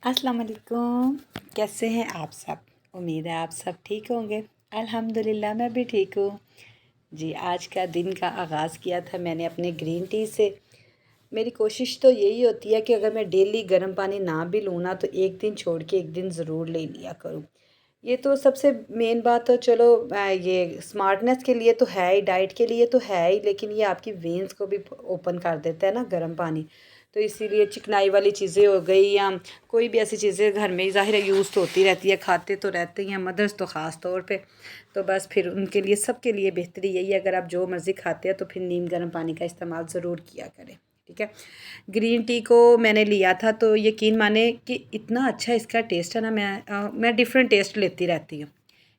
अस्सलाम वालेकुम। कैसे हैं आप सब? उम्मीद है आप सब ठीक होंगे। अल्हम्दुलिल्लाह मैं भी ठीक हूँ जी। आज का दिन का आगाज़ किया था मैंने अपने ग्रीन टी से। मेरी कोशिश तो यही होती है कि अगर मैं डेली गर्म पानी ना भी लूँ ना, तो एक दिन छोड़ के एक दिन ज़रूर ले लिया करूँ। ये तो सबसे मेन बात तो चलो ये स्मार्टनेस के लिए तो है ही, डाइट के लिए तो है ही, लेकिन ये आपकी वेन्स को भी ओपन कर देता है ना गर्म पानी। तो इसीलिए चिकनाई वाली चीज़ें हो गई या कोई भी ऐसी चीज़ें घर में ही ज़ाहिर है यूज़ तो होती रहती है, खाते तो रहते ही हैं मदर्स तो ख़ास तौर पे। तो बस फिर उनके लिए, सबके लिए बेहतरी यही है, अगर आप जो मर्ज़ी खाते हैं तो फिर नीम गर्म पानी का इस्तेमाल ज़रूर किया करें। ठीक है। ग्रीन टी को मैंने लिया था तो यकीन माने कि इतना अच्छा इसका टेस्ट है ना। मैं डिफ़रेंट टेस्ट लेती रहती हूँ।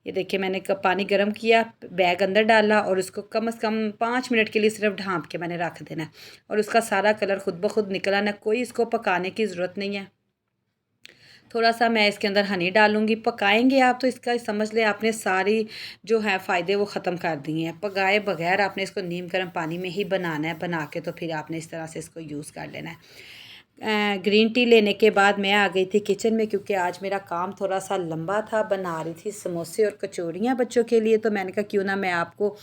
ये देखिए, मैंने कप पानी गर्म किया, बैग अंदर डाला और उसको कम से कम 5 मिनट के लिए सिर्फ ढाँप के मैंने रख देना है और उसका सारा कलर खुद ब खुद निकल आना। कोई इसको पकाने की ज़रूरत नहीं है। थोड़ा सा मैं इसके अंदर हनी डालूँगी। पकाएँगे आप तो इसका समझ लें आपने सारी जो है फ़ायदे वो ख़त्म कर दिए हैं। पकाए बगैर आपने इसको नीम गर्म पानी में ही बनाना है, बना के तो फिर आपने इस तरह से इसको यूज़ कर लेना है। ग्रीन टी लेने के बाद मैं आ गई थी किचन में, क्योंकि आज मेरा काम थोड़ा सा लंबा था। बना रही थी समोसे और कचौरियाँ बच्चों के लिए, तो मैंने कहा क्यों ना मैं आपको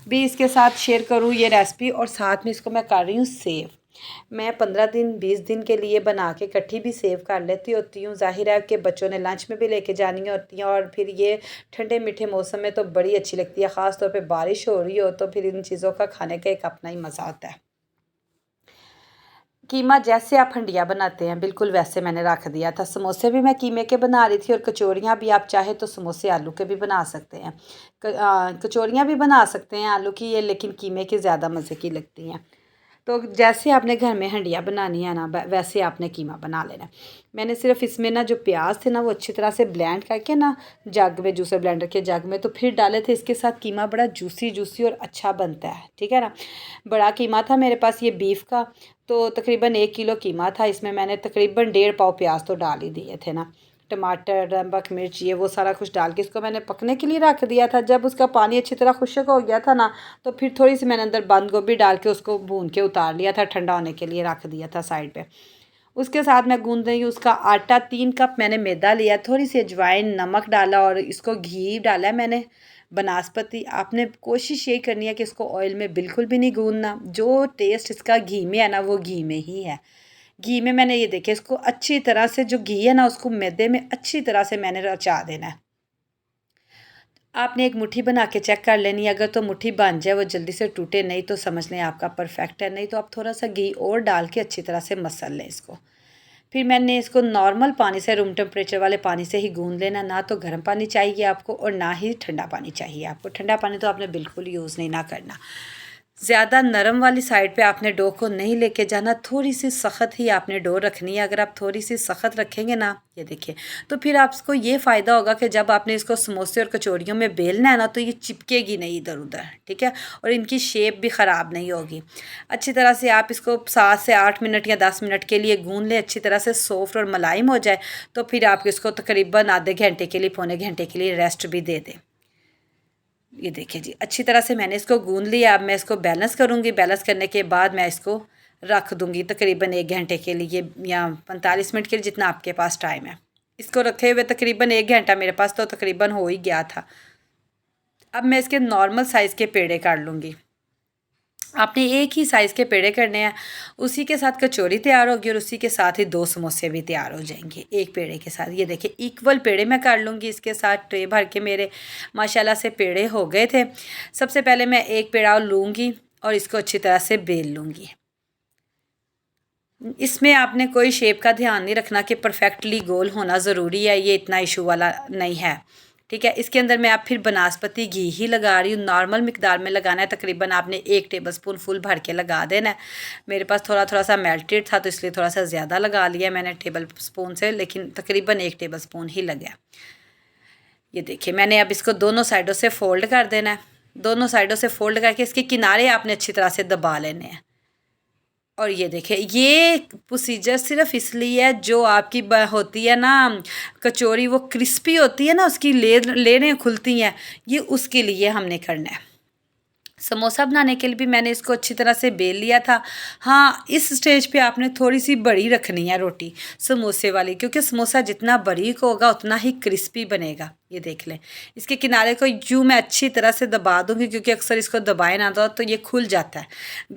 भी इसके साथ शेयर करूँ ये रेसिपी, और साथ में इसको मैं कर रही हूँ सेव। मैं 15 दिन 20 दिन के लिए बना के इकट्ठी भी सेव कर लेती होती हूँ। ज़ाहिर है कि बच्चों ने लंच में भी लेके जानी होती हैं, और फिर ये ठंडे मीठे मौसम में तो बड़ी अच्छी लगती है। ख़ास तौर पे बारिश हो रही हो तो फिर इन चीज़ों का खाने का एक अपना ही मज़ा होता है। कीमा जैसे आप हंडिया बनाते हैं बिल्कुल वैसे मैंने रख दिया था। समोसे भी मैं कीमे के बना रही थी और कचौरियाँ भी आप चाहे तो समोसे आलू के भी बना सकते हैं। कचौरियाँ भी बना सकते हैं आलू की, ये लेकिन कीमे की ज़्यादा मज़े की लगती हैं। तो जैसे आपने घर में हंडिया बनानी है ना, वैसे आपने कीमा बना लेना है। मैंने सिर्फ इसमें ना जो प्याज थे ना वो अच्छी तरह से ब्लेंड करके ना जग में, जूसर ब्लेंडर के जग में, तो फिर डाले थे। इसके साथ कीमा बड़ा जूसी जूसी और अच्छा बनता है। ठीक है ना। बड़ा कीमा था मेरे पास ये बीफ का, तो तकरीबन 1 किलो कीमा था। इसमें मैंने तकरीबन 1.5 पाव प्याज तो डाल ही दिए थे ना। टमाटर, नमक, मिर्च, ये वो सारा कुछ डाल के इसको मैंने पकने के लिए रख दिया था। जब उसका पानी अच्छी तरह खुश्क हो गया था ना, तो फिर थोड़ी सी मैंने अंदर बंद गोभी डाल के उसको भून के उतार लिया था, ठंडा होने के लिए रख दिया था साइड पे। उसके साथ मैं गूंद रही हूँ उसका आटा। 3 कप मैंने मैदा लिया, थोड़ी सी अजवाइन, नमक डाला और इसको घी डाला है मैंने बनास्पति। आपने कोशिश यही करनी है कि इसको ऑयल में बिल्कुल भी नहीं गूंदना। जो टेस्ट इसका घी में है ना वो घी में ही है। घी में मैंने ये देखिए इसको अच्छी तरह से, जो घी है ना उसको मैदे में अच्छी तरह से मैंने रचा देना है। आपने एक मुट्ठी बना के चेक कर लेनी है। अगर तो मुट्ठी बन जाए, वो जल्दी से टूटे नहीं, तो समझ लें आपका परफेक्ट है। नहीं तो आप थोड़ा सा घी और डाल के अच्छी तरह से मसल लें इसको। फिर मैंने इसको नॉर्मल पानी से, रूम टेम्परेचर वाले पानी से ही गूंद लेना। ना तो गर्म पानी चाहिए आपको और ना ही ठंडा पानी चाहिए आपको। ठंडा पानी तो आपने बिल्कुल यूज़ नहीं ना करना। ज़्यादा नरम वाली साइड पे आपने डो को नहीं लेके जाना, थोड़ी सी सख्त ही आपने डो रखनी है। अगर आप थोड़ी सी सख्त रखेंगे ना, ये देखिए, तो फिर आपको ये फ़ायदा होगा कि जब आपने इसको समोसे और कचौरियों में बेलना है ना, तो ये चिपकेगी नहीं इधर उधर। ठीक है। और इनकी शेप भी ख़राब नहीं होगी। अच्छी तरह से आप इसको 7 से 8 मिनट या 10 मिनट के लिए गूंद लें, अच्छी तरह से सॉफ्ट और मुलायम हो जाए। तो फिर आप इसको तकरीबन आधे घंटे के लिए, पौने घंटे के लिए रेस्ट भी दे दें। ये देखिए जी, अच्छी तरह से मैंने इसको गूंद लिया। अब मैं इसको बैलेंस करूँगी। बैलेंस करने के बाद मैं इसको रख दूँगी तकरीबन 1 घंटे के लिए या 45 मिनट के लिए, जितना आपके पास टाइम है। इसको रखे हुए तकरीबन 1 घंटा मेरे पास तो तकरीबन हो ही गया था। अब मैं इसके नॉर्मल साइज़ के पेड़े काट लूँगी। आपने एक ही साइज़ के पेड़े करने हैं। उसी के साथ कचौरी तैयार होगी और उसी के साथ ही 2 समोसे भी तैयार हो जाएंगे एक पेड़े के साथ। ये देखिए, इक्वल पेड़े मैं कर लूँगी इसके साथ। ट्रे भर के मेरे माशाल्लाह से पेड़े हो गए थे। सबसे पहले मैं एक पेड़ा लूँगी और इसको अच्छी तरह से बेल लूँगी। इसमें आपने कोई शेप का ध्यान नहीं रखना कि परफेक्टली गोल होना ज़रूरी है, ये इतना इशू वाला नहीं है। ठीक है। इसके अंदर मैं अब फिर बनास्पति घी ही लगा रही हूँ। नॉर्मल मिकदार में लगाना है। तकरीबन आपने 1 टेबलस्पून फुल भर के लगा देना है। मेरे पास थोड़ा थोड़ा सा मेल्टेड था तो इसलिए थोड़ा सा ज़्यादा लगा लिया मैंने टेबल स्पून से, लेकिन तकरीबन 1 टेबलस्पून ही लगा। ये देखिए, मैंने अब इसको दोनों साइडों से फ़ोल्ड कर देना है। दोनों साइडों से फ़ोल्ड करके इसके किनारे आपने अच्छी तरह से दबा लेने हैं। और ये देखिए, ये प्रोसीजर सिर्फ इसलिए है, जो आपकी होती है ना कचौरी, वो क्रिस्पी होती है ना, उसकी लेयरें खुलती हैं, ये उसके लिए हमने करना है। समोसा बनाने के लिए भी मैंने इसको अच्छी तरह से बेल लिया था। हाँ, इस स्टेज पे आपने थोड़ी सी बड़ी रखनी है रोटी समोसे वाली, क्योंकि समोसा जितना बारीक होगा उतना ही क्रिस्पी बनेगा। ये देख लें, इसके किनारे को यूँ मैं अच्छी तरह से दबा दूँगी, क्योंकि अक्सर इसको दबाए ना दो तो ये खुल जाता है।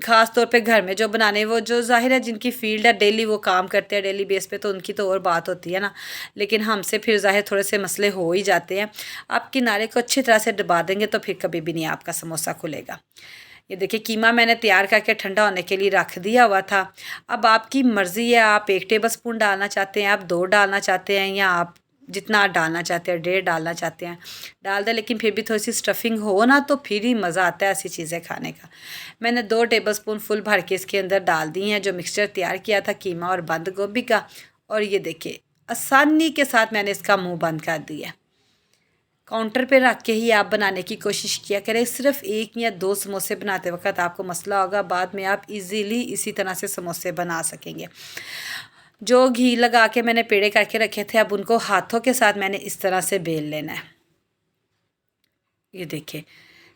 ख़ास तौर पे घर में जो बनाने, वो जो ज़ाहिर है जिनकी फील्ड है, डेली वो काम करते हैं डेली बेस पे, तो उनकी तो और बात होती है ना, लेकिन हमसे फिर ज़ाहिर थोड़े से मसले हो ही जाते हैं। आप किनारे को अच्छी तरह से दबा देंगे तो फिर कभी भी नहीं आपका समोसा खुलेगा। ये देखिए, कीमा मैंने तैयार करके ठंडा होने के लिए रख दिया हुआ था। अब आपकी मर्ज़ी है, आप 1 टेबल स्पून डालना चाहते हैं, आप 2 डालना चाहते हैं, या आप जितना डालना चाहते हैं 1.5 डालना चाहते हैं डाल दें, लेकिन फिर भी थोड़ी सी स्टफिंग हो ना तो फिर ही मज़ा आता है ऐसी चीज़ें खाने का। मैंने 2 टेबल स्पून फुल भर के इसके अंदर डाल दी हैं जो मिक्सचर तैयार किया था कीमा और बंद गोभी का। और ये देखिए, आसानी के साथ मैंने इसका मुँह बंद कर दिया। काउंटर पे रख के ही आप बनाने की कोशिश किया करें। सिर्फ 1 या 2 समोसे बनाते वक्त आपको मसला होगा, बाद में आप इजीली इसी तरह से समोसे बना सकेंगे। जो घी लगा के मैंने पेड़े करके रखे थे, अब उनको हाथों के साथ मैंने इस तरह से बेल लेना है। ये देखिए,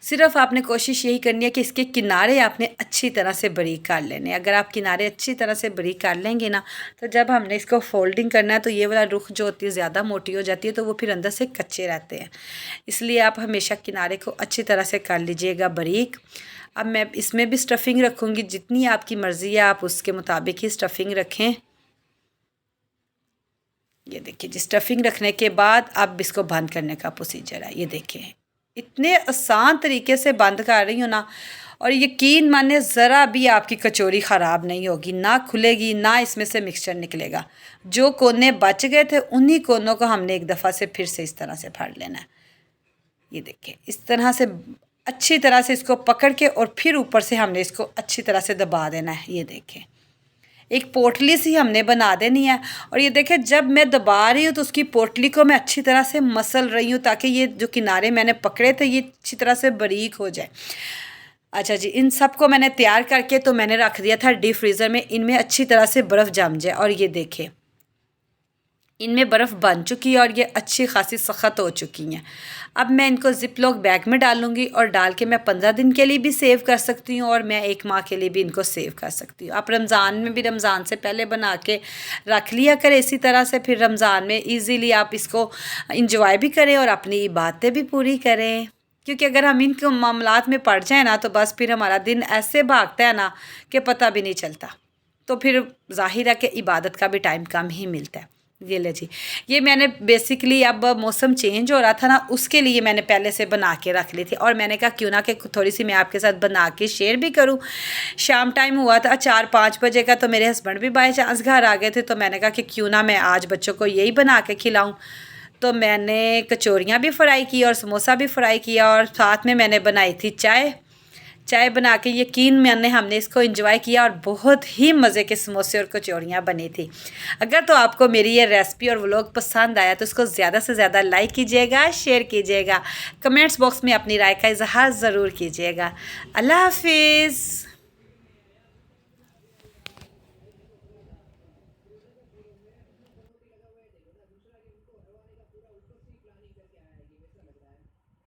सिर्फ आपने कोशिश यही करनी है कि इसके किनारे आपने अच्छी तरह से बारीक कर लेने। अगर आप किनारे अच्छी तरह से बारीक कर लेंगे ना, तो जब हमने इसको फोल्डिंग करना है तो ये वाला रुख जो होती है ज़्यादा मोटी हो जाती है, तो वो फिर अंदर से कच्चे रहते हैं। इसलिए आप हमेशा किनारे को अच्छी तरह से कर लीजिएगा बारीक। अब मैं इसमें भी स्टफिंग रखूँगी, जितनी आपकी मर्ज़ी है आप उसके मुताबिक ही स्टफिंग रखें। ये देखिए जी, स्टफिंग रखने के बाद अब इसको बंद करने का प्रोसीजर है। ये देखिए, इतने आसान तरीके से बंद कर रही हूँ ना, और यकीन माने ज़रा भी आपकी कचौरी ख़राब नहीं होगी, ना खुलेगी, ना इसमें से मिक्सचर निकलेगा। जो कोने बच गए थे उन्हीं कोनों को हमने एक दफ़ा से फिर से इस तरह से फाड़ लेना है। ये देखिए, इस तरह से अच्छी तरह से इसको पकड़ के और फिर ऊपर से हमने इसको अच्छी तरह से दबा देना है। ये देखें, एक पोटली सी हमने बना देनी है। और ये देखें, जब मैं दबा रही हूँ तो उसकी पोटली को मैं अच्छी तरह से मसल रही हूँ, ताकि ये जो किनारे मैंने पकड़े थे ये अच्छी तरह से बारीक हो जाए। अच्छा जी, इन सब को मैंने तैयार करके तो मैंने रख दिया था डीप फ्रीज़र में, इनमें अच्छी तरह से बर्फ़ जम जाए। और ये देखें, इनमें बर्फ़ बन चुकी है और ये अच्छी खासी सख्त हो चुकी हैं। अब मैं इनको ज़िप लॉक बैग में डालूँगी, और डाल के मैं 15 दिन के लिए भी सेव कर सकती हूँ, और मैं 1 माह के लिए भी इनको सेव कर सकती हूँ। आप रमज़ान में भी, रमज़ान से पहले बना के रख लिया करें इसी तरह से, फिर रमज़ान में ईज़िली आप इसको इंजॉय भी करें और अपनी इबादतें भी पूरी करें। क्योंकि अगर हम इन मामलात में पड़ जाए ना, तो बस फिर हमारा दिन ऐसे भागता है ना कि पता भी नहीं चलता। तो फिर ज़ाहिर है कि इबादत का भी टाइम कम ही मिलता है। ये ले जी, ये मैंने बेसिकली, अब मौसम चेंज हो रहा था ना, उसके लिए मैंने पहले से बना के रख ली थी, और मैंने कहा क्यों ना कि थोड़ी सी मैं आपके साथ बना के शेयर भी करूं। शाम टाइम हुआ था 4-5 बजे का, तो मेरे हस्बैंड भी बाय चांस घर आ गए थे, तो मैंने कहा कि क्यों ना मैं आज बच्चों को यही बना के खिलाऊँ। तो मैंने कचौरियाँ भी फ्राई की और समोसा भी फ्राई किया, और साथ में मैंने बनाई थी चाय बना के, यकीन माने हमने इसको एंजॉय किया, और बहुत ही मज़े के समोसे और कचौरियाँ बनी थी। अगर तो आपको मेरी ये रेसिपी और व्लॉग पसंद आया तो इसको ज़्यादा से ज़्यादा लाइक कीजिएगा, शेयर कीजिएगा, कमेंट्स बॉक्स में अपनी राय का इजहार ज़रूर कीजिएगा। अल्लाह हाफिज़।